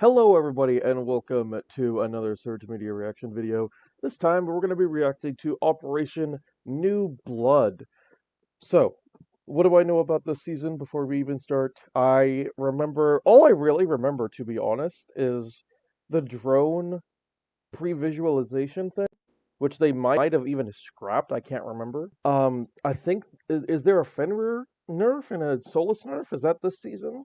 Hello everybody and welcome to another Surge Media reaction video. This time we're going to be reacting to Operation New Blood. So, what do I know about this season before we even start? All I really remember, to be honest, is the drone pre-visualization thing, which they might have even scrapped, I can't remember. I think, is there a Fenrir nerf and a Solus nerf? Is that this season?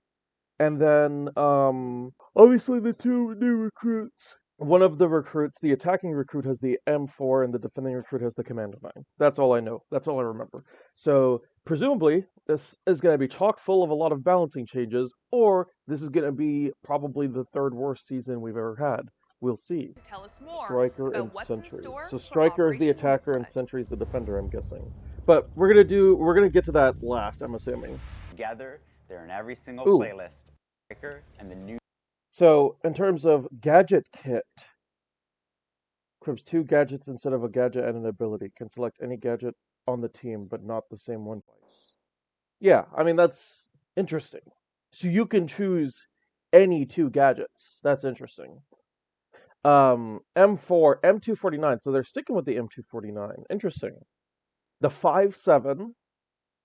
And then, obviously the two new recruits. One of the recruits, the attacking recruit, has the M4, and the defending recruit has the Commando 9. That's all I know. That's all I remember. So, presumably, this is going to be chock full of a lot of balancing changes, or this is going to be probably the third worst season we've ever had. We'll see. To tell us more Striker about and what's in Sentry. store So for Striker is the Operation New attacker and Blood. Sentry is the defender, I'm guessing. But we're gonna get to that last, I'm assuming. Together, they're in every single Ooh. playlist. And the new. So, in terms of gadget kit, equips 2 gadgets instead of a gadget and an ability. Can select any gadget on the team, but not the same one twice. Yeah, I mean, that's interesting. So you can choose any 2 gadgets. That's interesting. M4, M249. So they're sticking with the M249. Interesting. The 5.7.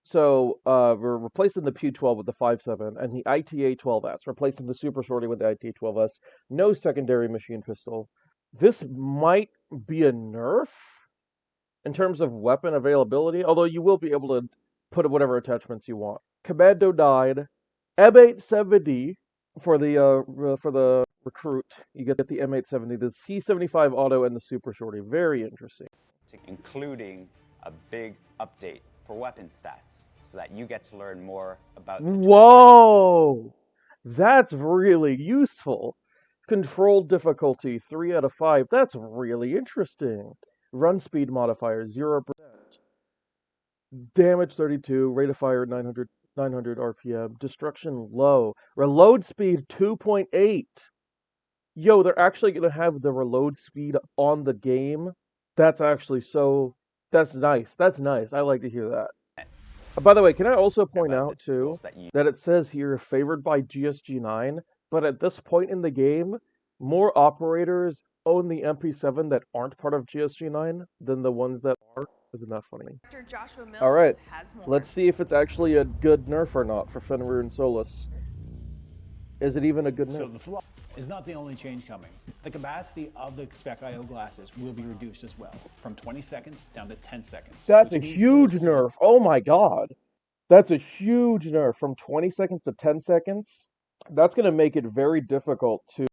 So we're replacing the P12 with the 5.7 and the ITA 12S, replacing the Super Shorty with the ITA 12S. No secondary machine pistol. This might be a nerf in terms of weapon availability, although you will be able to put whatever attachments you want. Commando died. M870 for the recruit. You get the M870, the C75 auto, and the Super Shorty. Very interesting. Including a big update for weapon stats, so that you get to learn more about. Whoa, that's really useful. Controlled difficulty 3 out of 5. That's really interesting. Run speed modifier 0%. Damage 32. Rate of fire 900 RPM. Destruction low. Reload speed 2.8. Yo, they're actually gonna have the reload speed on the game. That's actually so. That's nice. That's nice. I like to hear that. By the way, can I also point out too that it says here favored by GSG9, but at this point in the game, more operators own the MP7 that aren't part of GSG9 than the ones that are. Isn't that funny? All right, let's see if it's actually a good nerf or not for Fenrir and Solus. Is it even a good nerf? So the flaw is not the only change coming. The capacity of the Spec IO glasses will be reduced as well, from 20 seconds down to 10 seconds. That's a huge nerf. Oh my god. That's a huge nerf from 20 seconds to 10 seconds. That's going to make it very difficult to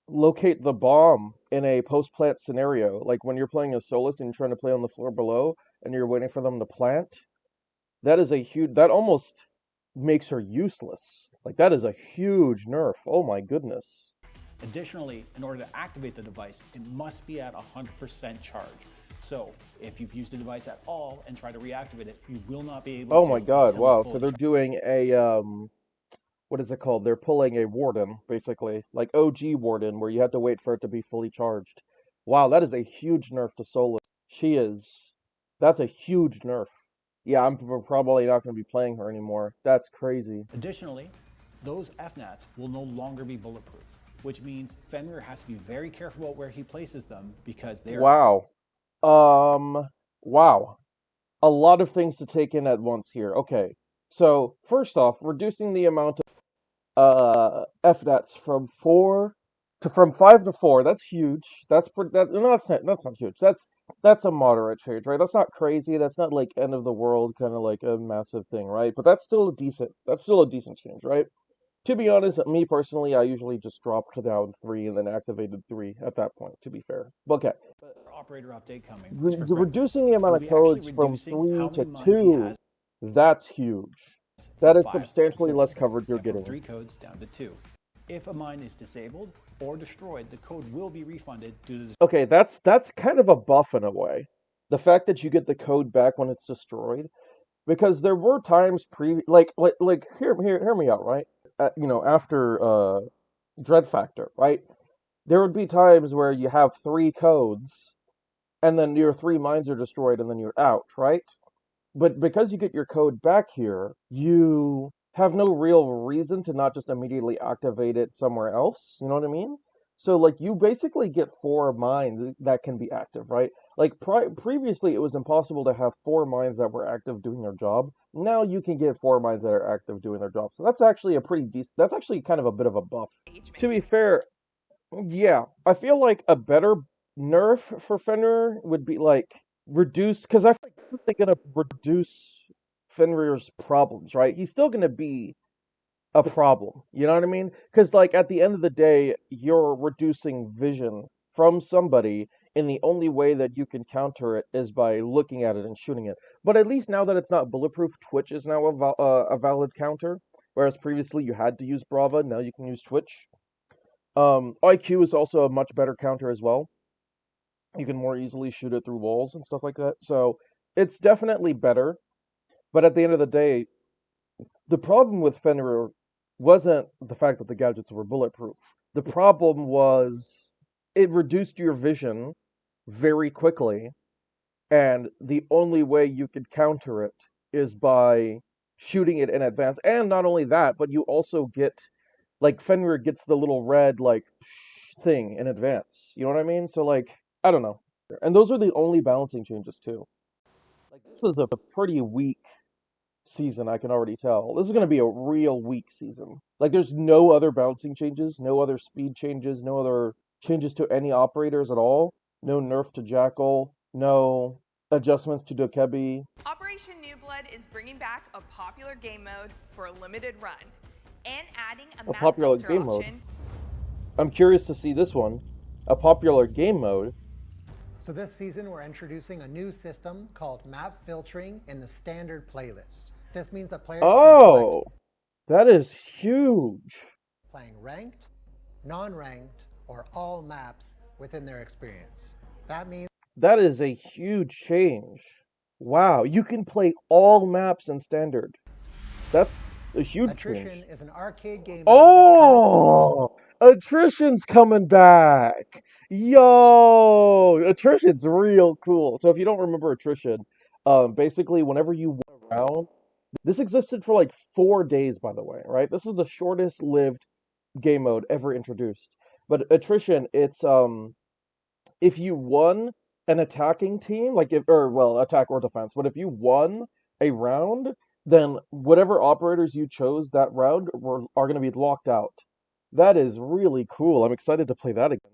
locate the bomb in a post-plant scenario. Like when you're playing a Solus and you're trying to play on the floor below and you're waiting for them to plant. That almost makes her useless. Like that is a huge nerf. Oh my goodness. Additionally, in order to activate the device, it must be at 100% charge. So, if you've used the device at all and try to reactivate it, you will not be able to. Oh my god, wow. So they're doing a, what is it called? They're pulling a Warden, basically. Like OG Warden, where you have to wait for it to be fully charged. Wow, that is a huge nerf to Solus. That's a huge nerf. Yeah, I'm probably not going to be playing her anymore. That's crazy. Additionally, those FNATs will no longer be bulletproof, which means Fenrir has to be very careful about where he places them because they're... Wow. Wow. A lot of things to take in at once here. Okay. So, first off, reducing the amount of FNATs from 5 to 4. That's huge. That's not huge. That's a moderate change, right? That's not crazy. That's not like end of the world kind of like a massive thing, right? But that's still a decent change, right? To be honest, me personally, I usually just dropped down 3 and then activated 3 at that point, to be fair. Okay. Operator update coming. Reducing the amount of codes from 3 to 2, that's huge. That is substantially less coverage you're getting. 3 codes down to 2. If a mine is disabled or destroyed, the code will be refunded due to... Okay, that's kind of a buff in a way. The fact that you get the code back when it's destroyed. Because there were times hear me out, right? After Dread Factor, right? There would be times where you have 3 codes, and then your 3 mines are destroyed, and then you're out, right? But because you get your code back here, you have no real reason to not just immediately activate it somewhere else. You know what I mean? So like you basically get four mines that can be active, right? Like previously, it was impossible to have four mines that were active doing their job. Now you can get four mines that are active doing their job. So that's actually a pretty decent. That's actually kind of a bit of a buff. To be fair, yeah, I feel like a better nerf for Fenrir would be like reduce, because I feel like this is gonna reduce Fenrir's problems, right? He's still gonna be a problem. You know what I mean? Because like at the end of the day, you're reducing vision from somebody, and the only way that you can counter it is by looking at it and shooting it. But at least now that it's not bulletproof, Twitch is now a valid counter. Whereas previously you had to use Brava, now you can use Twitch. IQ is also a much better counter as well. You can more easily shoot it through walls and stuff like that. So it's definitely better. But at the end of the day, the problem with Fenrir wasn't the fact that the gadgets were bulletproof. The problem was it reduced your vision very quickly, and the only way you could counter it is by shooting it in advance. And not only that, but you also get like Fenrir gets the little red like thing in advance. You know what I mean? So like I don't know. And those are the only balancing changes too. Like this is a pretty weak season, I can already tell. This is going to be a real weak season. Like, there's no other bouncing changes, no other speed changes, no other changes to any operators at all. No nerf to Jackal, no adjustments to Dokebi. Operation New Blood is bringing back a popular game mode for a limited run and adding a A map popular filter game mode. option. I'm curious to see this one. A popular game mode. So this season, we're introducing a new system called map filtering in the standard playlist. This means that players can select Oh, that is huge. playing ranked, non-ranked, or all maps within their experience. That means That is a huge change. Wow, you can play all maps in standard. That's a huge attrition change. is an arcade game mode that's coming. Oh, attrition's coming back. Yo, attrition's real cool. So if you don't remember attrition, basically whenever you won a round, this existed for like 4 days, by the way, right? This is the shortest lived game mode ever introduced. But attrition, it's if you won an attacking team, like if or well, attack or defense, but if you won a round, then whatever operators you chose that round are going to be locked out. That is really cool. I'm excited to play that again.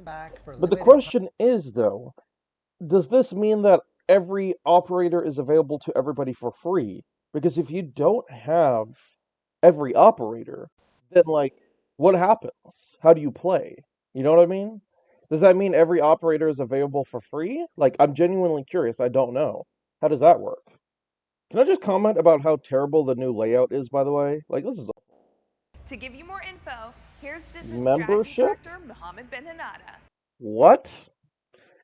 Back for But the limited time. question is, though, does this mean that every operator is available to everybody for free? Because if you don't have every operator, then like, what happens? How do you play? You know what I mean? Does that mean every operator is available for free? Like, I'm genuinely curious. I don't know. How does that work? Can I just comment about how terrible the new layout is, by the way? Like, this is To give you more info, here's Business Strategy membership? Director Mohammed Ben Hanada. What?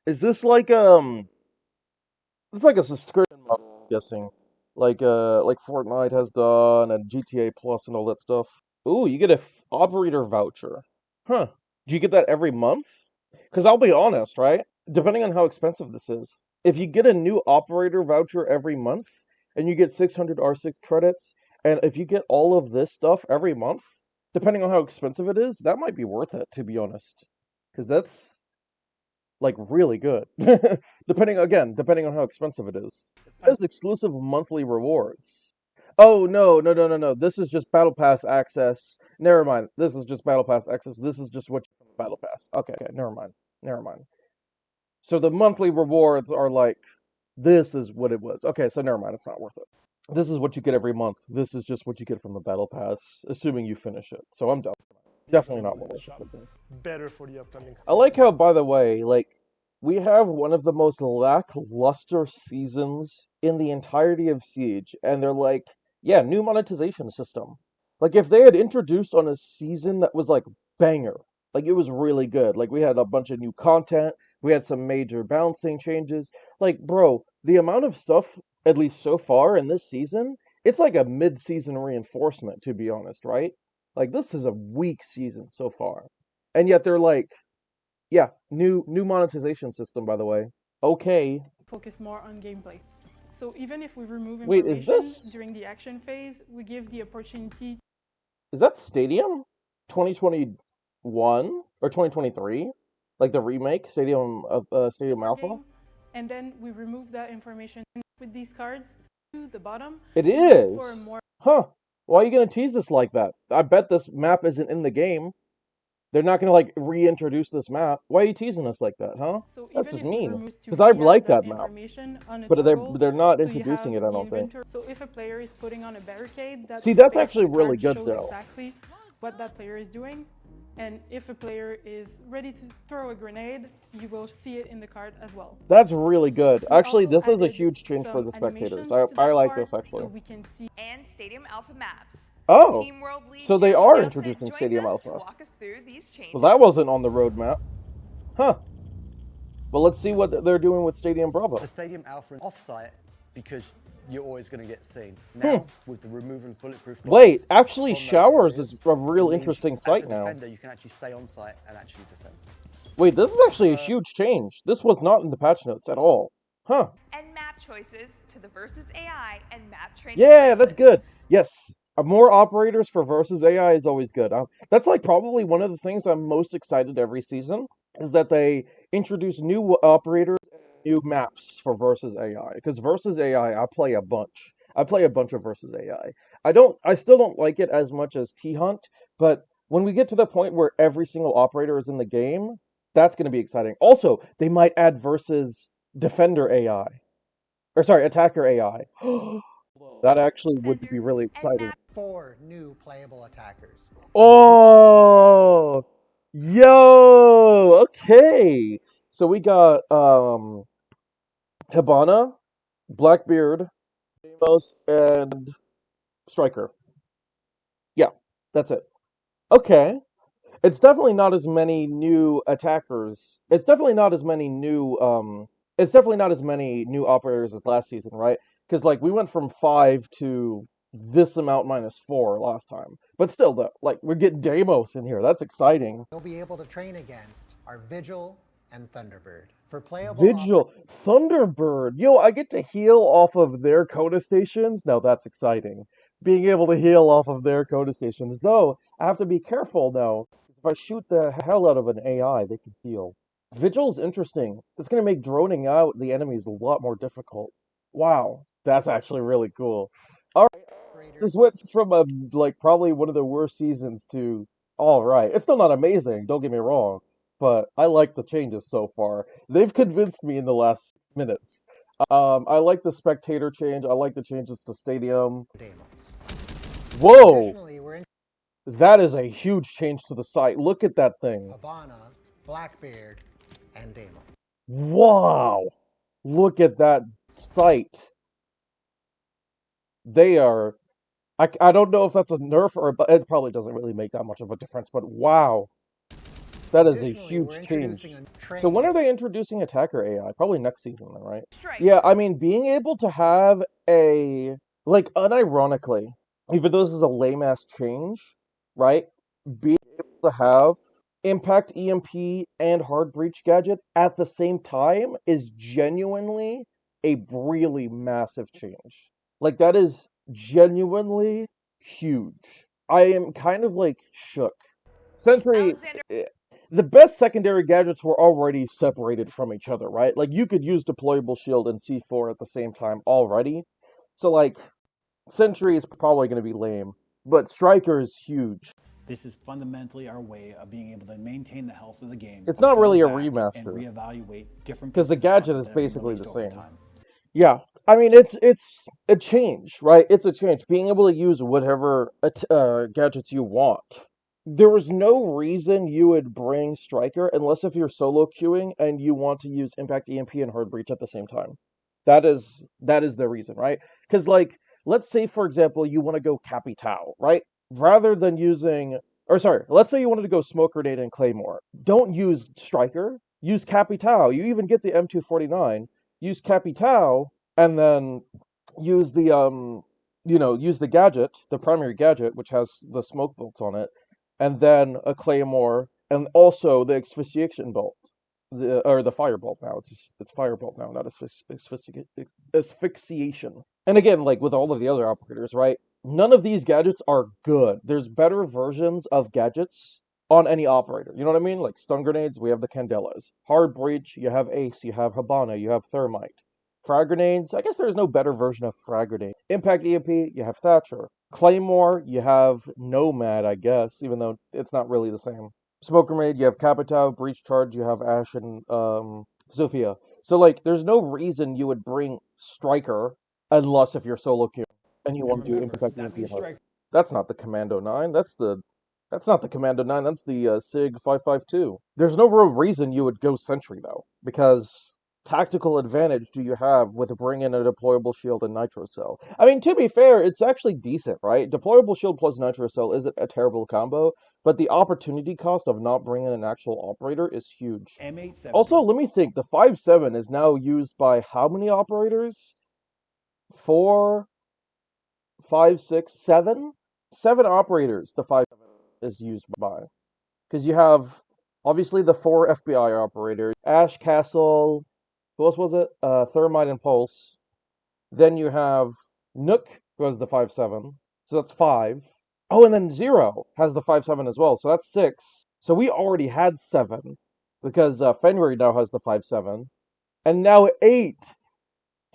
Is this like, it's like a subscription model, I'm guessing. Like Fortnite has done, and GTA Plus and all that stuff. Ooh, you get a operator voucher. Huh. Do you get that every month? Because I'll be honest, right? Depending on how expensive this is, if you get a new operator voucher every month, and you get 600 R6 credits, and if you get all of this stuff every month, depending on how expensive it is, that might be worth it, to be honest. Because that's like really good. Depending on how expensive it is. It has exclusive monthly rewards. Oh no. This is just Battle Pass access. Never mind. This is just Battle Pass access. This is just what you get from Battle Pass. Okay, never mind. Never mind. So the monthly rewards are like this is what it was. Okay, so never mind, it's not worth it. This is what you get every month. This is just what you get from the Battle Pass, assuming you finish it. So I'm done. Definitely not worth it. Better for the upcoming I like how, seasons. by the way, like, we have one of the most lackluster seasons in the entirety of Siege, and they're like, yeah, new monetization system. Like, if they had introduced on a season that was like banger, like it was really good, like we had a bunch of new content, we had some major balancing changes. Like, bro, the amount of stuff, at least so far in this season, it's like a mid-season reinforcement, to be honest, right? Like, this is a weak season so far. And yet they're like, yeah, new monetization system, by the way. Okay. Focus more on gameplay. So even if we remove Wait, is information this... during the action phase, we give the opportunity Is that Stadium 2021 or 2023? Like the remake, Stadium for Alpha? game, and then we remove that information with these cards to the bottom. It We look for a is. more Huh. Why are you gonna tease us like that? I bet this map isn't in the game. They're not gonna like reintroduce this map. Why are you teasing us like that, huh? so That's even just if we mean. remove to Because I recap like that that map, information on a but they're toggle, they're not so you introducing have it. I the don't think. inventory. So if a player is putting on a barricade, that See, that's space actually on the really card good shows though. exactly what that player is doing. And if a player is ready to throw a grenade, you will see it in the card as well. That's really good. We Actually, also this is a added huge change for some the spectators. animations to I that like part, this actually. so we can see. And Stadium Alpha maps. Oh, Team World Lead so they Jim are Dowsett introducing joins Stadium us to Alpha. walk us through these changes. Well, that wasn't on the roadmap. Huh. Well, let's see what they're doing with Stadium Bravo. The Stadium Alpha is off-site because you're always going to get seen. Now, with the removal of bulletproof glass, Wait, actually, from those Showers areas, is a real it means interesting as site a now. defender, you can actually stay on site and actually defend. Wait, this is actually a huge change. This was not in the patch notes at all. Huh. And map choices to the versus AI and map training. Yeah, that's playlists. good. Yes. More operators for versus AI is always good. That's like probably one of the things I'm most excited every season is that they introduce new operators, new maps for versus AI. Because versus AI, I play a bunch. I play a bunch of versus AI. I still don't like it as much as T-Hunt, but when we get to the point where every single operator is in the game, that's going to be exciting. Also, they might add versus defender AI. Or sorry, attacker AI. That actually would be really exciting. 4 new playable attackers. Oh, yo, okay. So we got Hibana, Blackbeard, Amos, and Striker. Yeah, that's it. Okay. It's definitely not as many new attackers. It's definitely not as many new operators as last season, right? Because like we went from 5 to this amount minus 4 last time. But still though, like we're getting Deimos in here. That's exciting. You'll be able to train against are Vigil and Thunderbird. For playable Vigil, Thunderbird. Yo, I get to heal off of their Coda stations. Now that's exciting. Being able to heal off of their Coda stations. Though, I have to be careful now. If I shoot the hell out of an AI, they can heal. Vigil's interesting. It's going to make droning out the enemies a lot more difficult. Wow, that's actually really cool. All right, this went from a like probably one of the worst seasons to all right. It's still not amazing, don't get me wrong, but I like the changes so far. They've convinced me in the last minutes. I like the spectator change. I like the changes to Stadium. Deimos. Whoa, Additionally, we're in that is a huge change to the site. Look at that thing. Hibana, Blackbeard, and Deimos. Wow, look at that site. They are. I don't know if that's a nerf or but it probably doesn't really make that much of a difference. But wow, that is a Additionally, we're huge change. introducing a train. So when are they introducing attacker AI? Probably next season, then, right? Strike. Yeah, I mean, being able to have a like unironically, even though this is a lame ass change, right? Being able to have impact EMP and hard breach gadget at the same time is genuinely a really massive change. Like that is genuinely huge. I am kind of like shook. Sentry, Alexander. the best secondary gadgets were already separated from each other, right? Like you could use deployable shield and C4 at the same time already. So like Sentry is probably going to be lame, but Striker is huge. This is fundamentally our way of being able to maintain the health of the game. It's not go really a back And remaster reevaluate different because the pieces of gadget content is that have been basically the released over same. time. Yeah, I mean it's a change, right? It's a change. Being able to use whatever gadgets you want. There was no reason you would bring Striker unless if you're solo queuing and you want to use Impact EMP and Hard Breach at the same time. That is the reason, right? Because like, let's say for example you want to go Capital, right? Rather than using, or sorry, let's say you wanted to go Smoke Grenade and Claymore. Don't use Striker. Use Capital. You even get the M249. Use Capital and then use the use the gadget, the primary gadget, which has the smoke bolts on it, and then a claymore, and also the asphyxiation bolt. the firebolt now. It's firebolt now, not asphyxiation. And again, like with all of the other operators, right? None of these gadgets are good. There's better versions of gadgets on any operator. You know what I mean? Like stun grenades, we have the Candelas. Hard breach, you have Ace, you have Habana, you have Thermite. Frag grenades, I guess there's no better version of frag grenade. Impact EMP, you have Thatcher. Claymore, you have Nomad, I guess, even though it's not really the same. Smoke grenade, you have Capitao. Breach charge, you have Ash and Zofia. So like, there's no reason you would bring Striker unless if you're solo queue and you want to do remember, Impact that EMP. means Striker. That's not the Commando 9. That's not the Commando 9. That's the Sig 552. There's no real reason you would go Sentry though, because tactical advantage do you have with bringing a deployable shield and nitro cell? I mean, to be fair, it's actually decent, right? Deployable shield plus nitro cell isn't a terrible combo, but the opportunity cost of not bringing an actual operator is huge. M870. Also, let me think. The 5.7 is now used by how many operators? 4, 5, 6, 7? 7 operators the 5.7 is used by. Because you have, obviously, the 4 FBI operators. Ash, Castle, who else was it? Thermite and Pulse. Then you have Nook, who has the 5.7. So that's 5. Oh, and then Zero has the 5.7 as well. So that's 6. So we already had 7. Because Fenrir now has the 5.7. And now 8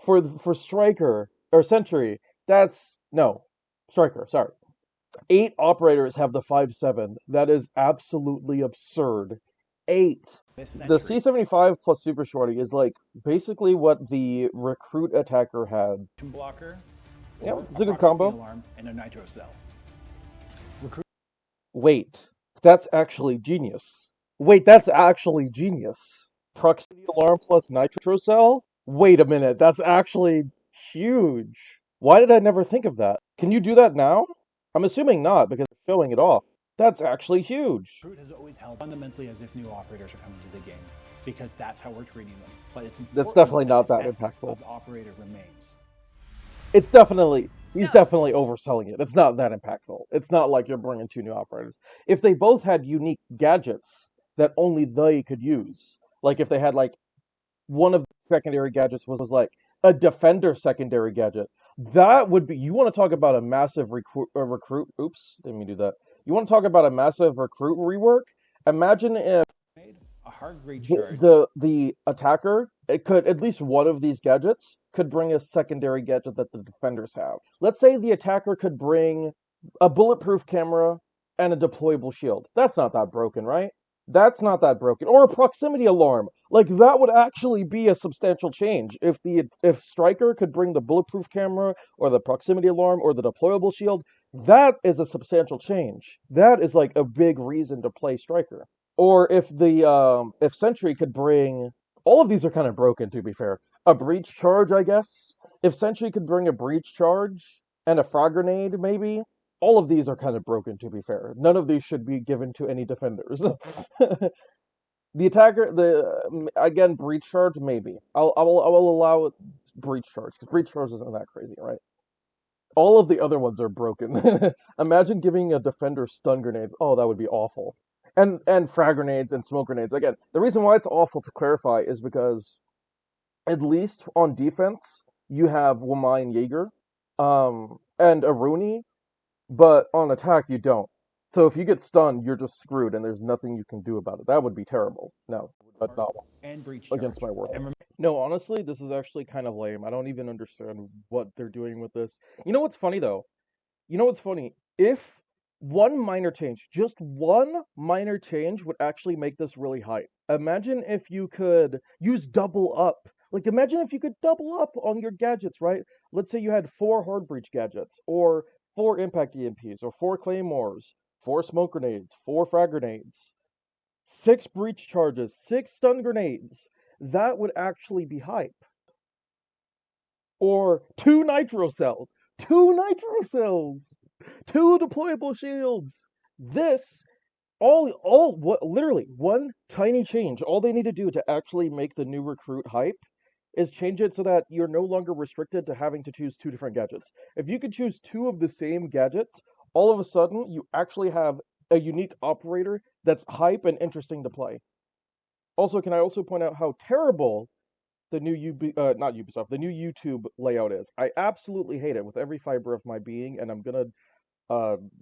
for Striker. Or Sentry. That's... No. Striker, sorry. 8 operators have the 5.7. That is absolutely absurd. 8. The C75 plus Super Shorty is like basically what the recruit attacker had. Blocker. Yeah, Or it's a good proximity combo. alarm and a nitro cell. Wait, that's actually genius. Wait, that's actually genius. Proximity alarm plus nitro cell? Wait a minute, that's actually huge. Why did I never think of that? Can you do that now? I'm assuming not, because they're showing it off. That's actually huge. Recruit has always held fundamentally as if new operators are coming to the game, because that's how we're treating them. But it's important That's definitely not the that essence impactful. of the operator remains. It's definitely, he's So- definitely overselling it. It's not that impactful. It's not like you're bringing 2 new operators. If they both had unique gadgets that only they could use, like if they had like one of the secondary gadgets was like a defender secondary gadget, that would be, you want to talk about a massive recruit, oops, didn't mean to do that. You want to talk about a massive recruit rework? Imagine if A hard breach charge. the attacker, it could, at least one of these gadgets could bring a secondary gadget that the defenders have. Let's say the attacker could bring a bulletproof camera and a deployable shield. That's not that broken, right? That's not that broken. Or a proximity alarm. Like that would actually be a substantial change if Striker could bring the bulletproof camera or the proximity alarm or the deployable shield. That is a substantial change. That is like a big reason to play Striker. Or if Sentry could bring, all of these are kind of broken to be fair. A breach charge, I guess. If Sentry could bring a breach charge and a frag grenade, maybe. All of these are kind of broken to be fair. None of these should be given to any defenders. The attacker, again, breach charge, maybe. I will allow it breach charge because breach charge isn't that crazy, right? All of the other ones are broken. Imagine giving a defender stun grenades. Oh, that would be awful. And frag grenades and smoke grenades. Again, the reason why it's awful to clarify is because at least on defense you have Wamai and Jaeger, and Aruni, but on attack you don't. So if you get stunned, you're just screwed, and there's nothing you can do about it. That would be terrible. No, but not And breach against charge. my word. And No, honestly, this is actually kind of lame. I don't even understand what they're doing with this. You know what's funny though? You know what's funny? If one minor change, just one minor change would actually make this really hype. Imagine if you could use double up. Like imagine if you could double up on your gadgets, right? Let's say you had 4 hard breach gadgets, or 4 impact EMPs, or 4 claymores, 4 smoke grenades, 4 frag grenades, 6 breach charges, 6 stun grenades. That would actually be hype. Or 2 nitro cells. 2 nitro cells. 2 deployable shields. This literally one tiny change. All they need to do to actually make the new recruit hype is change it so that you're no longer restricted to having to choose 2 different gadgets. If you could choose 2 of the same gadgets, all of a sudden you actually have a unique operator that's hype and interesting to play. Also, can I also point out how terrible the new not Ubisoft, the new YouTube layout is? I absolutely hate it with every fiber of my being, and I'm gonna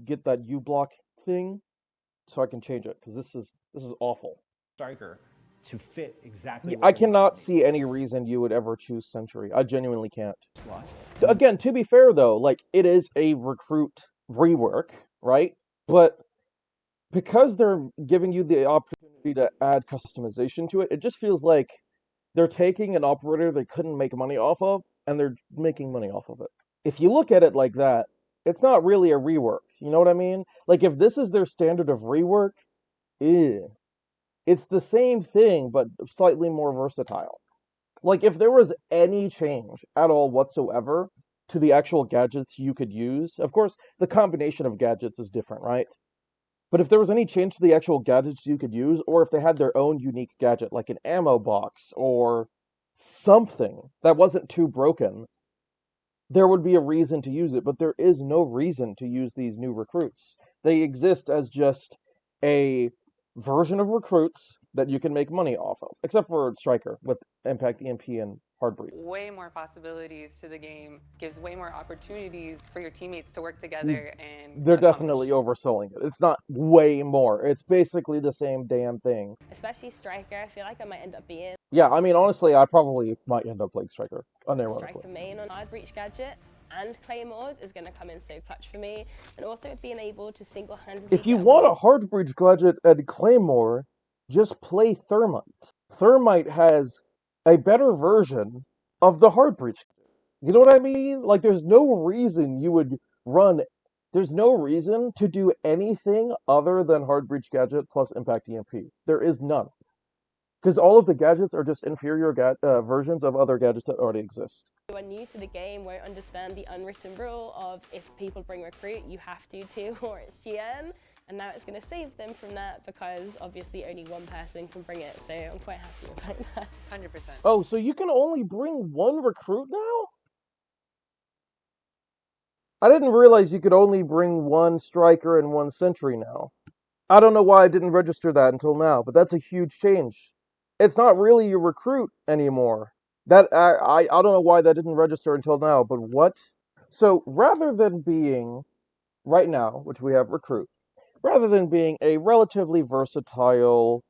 get that uBlock thing so I can change it because this is awful. Striker to fit exactly Yeah, what I your lineup cannot see needs. any reason you would ever choose Sentry. I genuinely can't. Slot. Again, to be fair though, like it is a recruit rework, right? But because they're giving you the opportunity to add customization to it, it just feels like they're taking an operator they couldn't make money off of and they're making money off of it. If you look at it like that, it's not really a rework. You know what I mean? Like if this is their standard of rework, ew. It's the same thing but slightly more versatile. Like if there was any change at all whatsoever to the actual gadgets you could use, of course the combination of gadgets is different, right? But if there was any change to the actual gadgets you could use, or if they had their own unique gadget, like an ammo box or something that wasn't too broken, there would be a reason to use it. But there is no reason to use these new recruits. They exist as just a version of recruits that you can make money off of, except for Striker with Impact EMP and Heartbreed. Way more possibilities to the game, gives way more opportunities for your teammates to work together and They're definitely accomplish. overselling it. It's not way more. It's basically the same damn thing. Especially Striker, I feel like I might end up being Yeah, I mean, honestly, I probably might end up playing Striker, Striker unironically. main on Hard Breach gadget and Claymores is going to come in so clutch for me. And also being able to single-handedly If you get want a hard breach gadget and Claymore, just play Thermite. Thermite has a better version of the hard breach. You know what I mean? Like, there's no reason you would run. There's no reason to do anything other than hard breach gadget plus impact EMP. There is none. Because all of the gadgets are just inferior versions of other gadgets that already exist. who are new to the game won't understand the unwritten rule of if people bring recruit, you have to too, or it's GN. And now it's going to save them from that because obviously only one person can bring it. So I'm quite happy about that. 100%. Oh, so you can only bring one recruit now? I didn't realize you could only bring one striker and one sentry now. I don't know why I didn't register that until now, but that's a huge change. It's not really your recruit anymore. That I don't know why that didn't register until now, but what? So rather than being right now, which we have recruit, rather than being a relatively versatile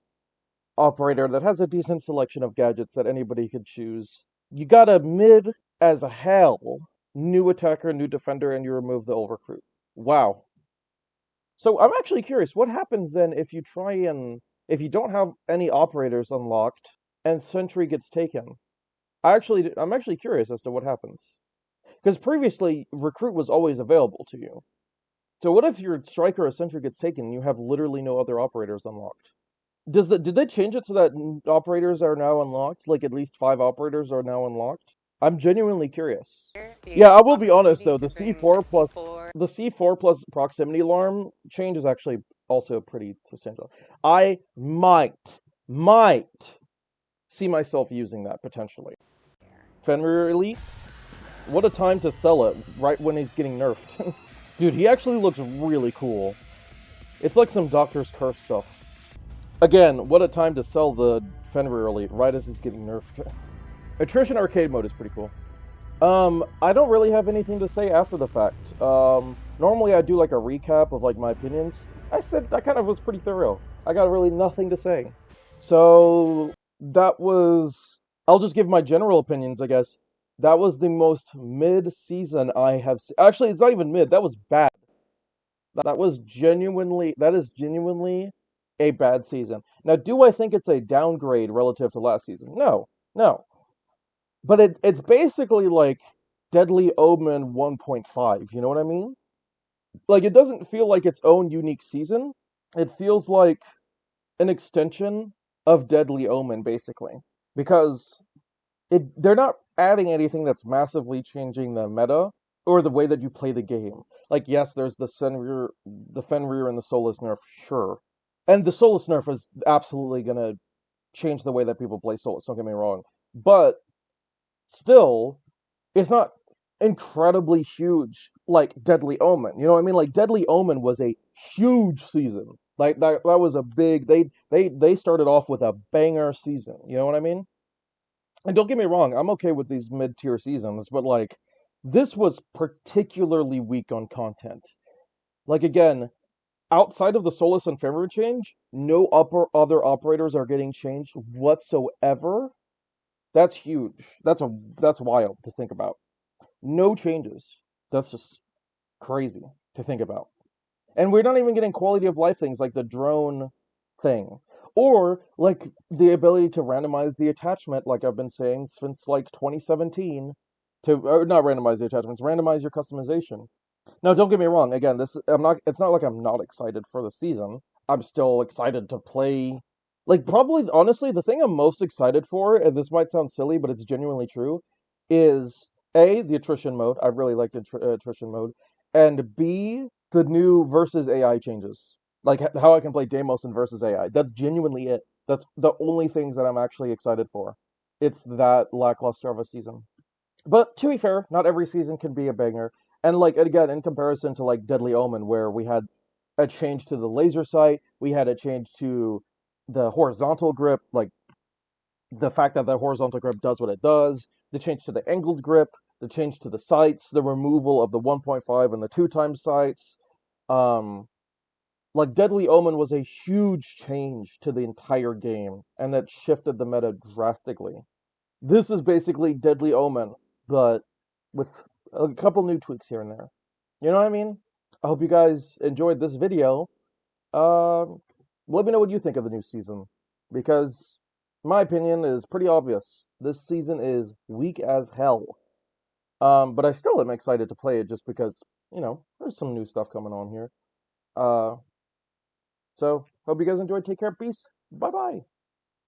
operator that has a decent selection of gadgets that anybody could choose, you got a mid as hell new attacker, new defender, and you remove the old recruit. Wow. So I'm actually curious, what happens then if you if you don't have any operators unlocked and Sentry gets taken? I'm actually curious as to what happens. Because previously, Recruit was always available to you. So what if your Striker or Sentry gets taken and you have literally no other operators unlocked? Did they change it so that operators are now unlocked? Like at least 5 operators are now unlocked? I'm genuinely curious. Yeah, I will be honest though, the C4 plus proximity alarm change is actually also pretty substantial. I might see myself using that potentially. Fenrir Elite? What a time to sell it, right when he's getting nerfed. Dude, he actually looks really cool. It's like some Doctor's Curse stuff. Again, what a time to sell the Fenrir Elite, right as he's getting nerfed. Attrition Arcade Mode is pretty cool. I don't really have anything to say after the fact. Normally I do like a recap of like my opinions. I said that kind of was pretty thorough. I got really nothing to say. So that was, I'll just give my general opinions, I guess. That was the most mid-season I have seen. Actually, it's not even mid, that was bad. That is genuinely a bad season. Now, do I think it's a downgrade relative to last season? No. But it's basically like Deadly Omen 1.5, you know what I mean? Like, it doesn't feel like its own unique season. It feels like an extension of Deadly Omen, basically. Because they're not adding anything that's massively changing the meta or the way that you play the game. Like, yes, there's the Fenrir and the Solus nerf, sure. And the Solus nerf is absolutely gonna change the way that people play Solus, don't get me wrong. But still, it's not incredibly huge like Deadly Omen. You know what I mean? Like, Deadly Omen was a huge season. Like that was a big. They started off with a banger season. You know what I mean? And don't get me wrong, I'm okay with these mid-tier seasons, but like this was particularly weak on content. Like again, outside of the Solus and Ephemeron change, no other operators are getting changed whatsoever. That's huge. That's wild to think about. No changes. That's just crazy to think about. And we're not even getting quality of life things like the drone thing. Or like the ability to randomize the attachment, like I've been saying since like 2017, to or not randomize the attachments, randomize your customization. Now, don't get me wrong. Again, this I'm not. It's not like I'm not excited for the season. I'm still excited to play. Like probably, honestly, the thing I'm most excited for, and this might sound silly, but it's genuinely true, is A, the attrition mode. I really like the attrition mode, and B, the new versus AI changes. Like how I can play Deimos and versus AI. That's genuinely it. That's the only things that I'm actually excited for. It's that lackluster of a season. But to be fair, not every season can be a banger. And like again, in comparison to like Deadly Omen, where we had a change to the laser sight, we had a change to the horizontal grip, like the fact that the horizontal grip does what it does, the change to the angled grip, the change to the sights, the removal of the 1.5 and the 2 times sights. Um, like Deadly Omen was a huge change to the entire game, and that shifted the meta drastically. This is basically Deadly Omen, but with a couple new tweaks here and there. You know what I mean? I hope you guys enjoyed this video. Let me know what you think of the new season, because my opinion is pretty obvious. This season is weak as hell. But I still am excited to play it just because, there's some new stuff coming on here. So, hope you guys enjoyed. Take care. Peace. Bye bye.